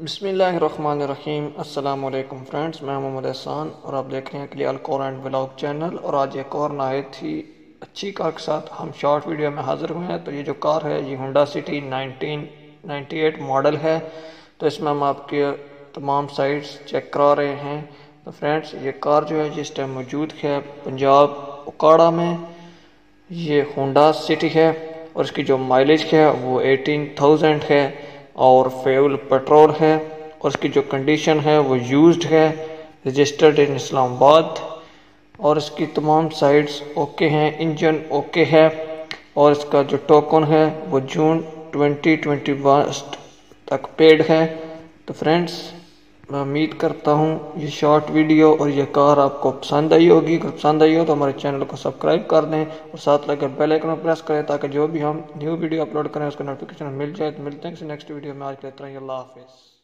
بسم اللہ الرحمن الرحیم۔ السلام علیکم فرینڈز، میں محمد احسان اور آپ دیکھ رہے ہیں کلیال کار اینڈ ولاگ چینل، اور آج ایک اور نہایت ہی اچھی کار کے ساتھ ہم شارٹ ویڈیو میں حاضر ہوئے ہیں۔ تو یہ جو کار ہے یہ ہونڈا سٹی 1998 ماڈل ہے۔ تو اس میں ہم آپ کے تمام سائٹس چیک کرا رہے ہیں۔ تو فرینڈز یہ کار جو ہے جس ٹائم موجود ہے پنجاب اکاڑا میں، یہ ہونڈا سٹی ہے اور اس کی جو مائلیج ہے وہ 18,000 ہے اور فیول پیٹرول ہے، اور اس کی جو کنڈیشن ہے وہ یوزڈ ہے، رجسٹرڈ ان اسلام آباد، اور اس کی تمام سائٹس اوکے ہیں، انجن اوکے ہے، اور اس کا جو ٹوکن ہے وہ جون 2021 تک پیڈ ہے۔ تو فرینڈز میں امید کرتا ہوں یہ شارٹ ویڈیو اور یہ کار آپ کو پسند آئی ہوگی۔ اگر پسند آئی ہو تو ہمارے چینل کو سبسکرائب کر دیں اور ساتھ لگے بیل آئیکن کو پریس کریں تاکہ جو بھی ہم نیو ویڈیو اپلوڈ کریں اس کا نوٹیفیکیشن مل جائے۔ تو ملتے ہیں کسی نیکسٹ ویڈیو میں، آج کے لیے اتنا ہی، اللہ حافظ۔